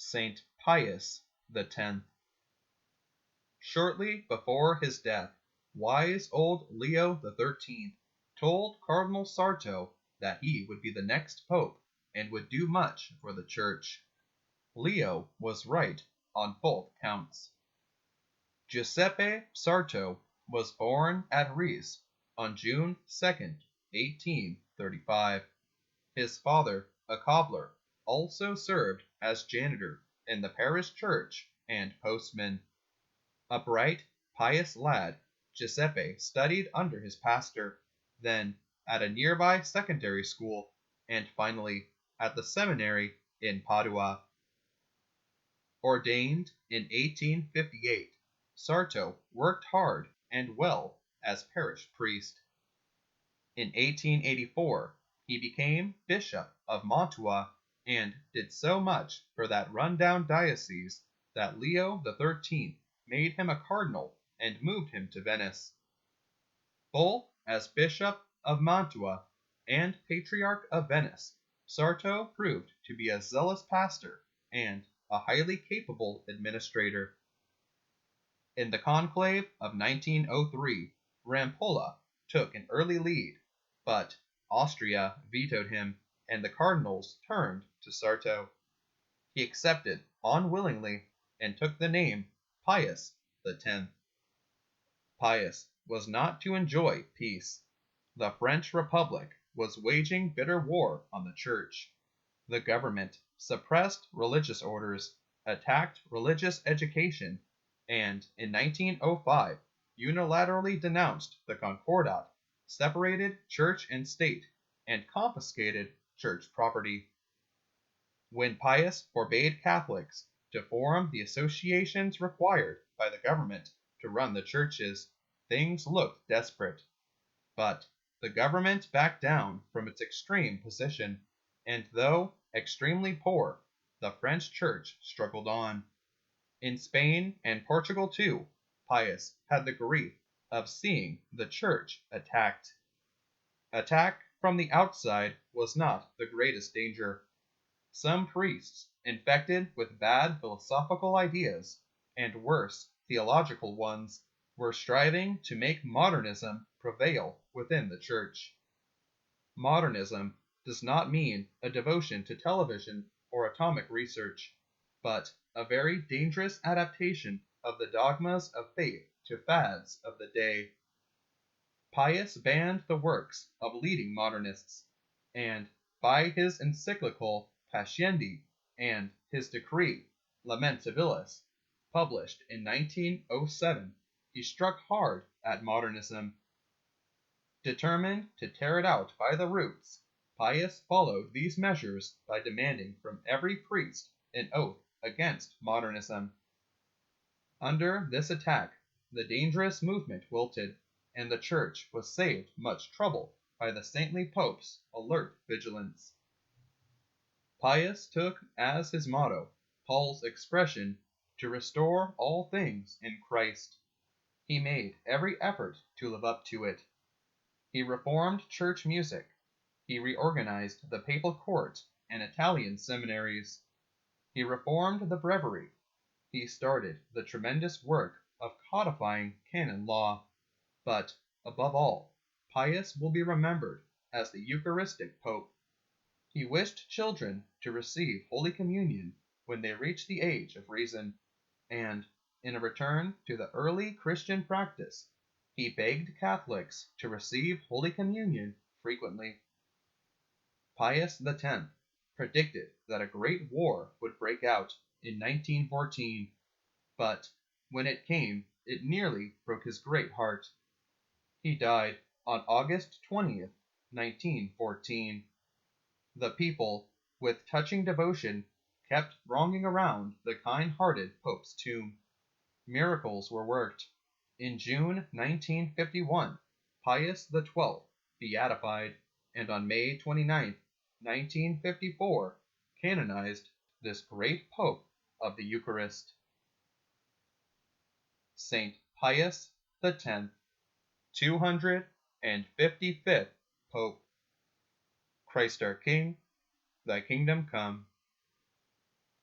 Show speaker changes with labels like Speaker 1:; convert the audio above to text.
Speaker 1: Saint Pius X. Shortly before his death, wise old Leo XIII told Cardinal Sarto that he would be the next pope and would do much for the church. Leo was right on both counts. Giuseppe Sarto was born at Riese on June 2nd, 1835. His father, a cobbler, also served as janitor in the parish church and postman. A bright, pious lad, Giuseppe studied under his pastor, then at a nearby secondary school, and finally at the seminary in Padua. Ordained in 1858, Sarto worked hard and well as parish priest. In 1884, he became Bishop of Mantua and did so much for that run-down diocese that Leo XIII made him a cardinal and moved him to Venice. Both as Bishop of Mantua and Patriarch of Venice, Sarto proved to be a zealous pastor and a highly capable administrator. In the conclave of 1903, Rampolla took an early lead, but Austria vetoed him, and the cardinals turned to Sarto. He accepted unwillingly and took the name Pius X. Pius was not to enjoy peace. The French Republic was waging bitter war on the Church. The government suppressed religious orders, attacked religious education, and in 1905 unilaterally denounced the Concordat, separated church and state, and confiscated church property. When Pius forbade Catholics to form the associations required by the government to run the churches, things looked desperate. But the government backed down from its extreme position, and though extremely poor, the French church struggled on. In Spain and Portugal too, Pius had the grief of seeing the church attacked. Attack from the outside was not the greatest danger. Some priests, infected with bad philosophical ideas, and worse theological ones, were striving to make modernism prevail within the church. Modernism does not mean a devotion to television or atomic research, but a very dangerous adaptation of the dogmas of faith to fads of the day. Pius banned the works of leading modernists, and by his encyclical Pascendi and his decree Lamentabilis, published in 1907, he struck hard at modernism. Determined to tear it out by the roots, Pius followed these measures by demanding from every priest an oath against modernism. Under this attack, the dangerous movement wilted, and the Church was saved much trouble by the saintly Pope's alert vigilance. Pius took as his motto Paul's expression, to restore all things in Christ. He made every effort to live up to it. He reformed church music. He reorganized the papal court and Italian seminaries. He reformed the breviary. He started the tremendous work of codifying canon law. But, above all, Pius will be remembered as the Eucharistic Pope. He wished children to receive Holy Communion when they reached the age of reason, and, in a return to the early Christian practice, he begged Catholics to receive Holy Communion frequently. Pius X predicted that a great war would break out in 1914, but when it came, it nearly broke his great heart. He died on August 20th, 1914. The people, with touching devotion, kept thronging around the kind-hearted Pope's tomb. Miracles were worked. In June 1951, Pius XII beatified, and on May 29, 1954, canonized this great Pope of the Eucharist. Saint Pius X, 255th Pope. Christ our King, thy kingdom come.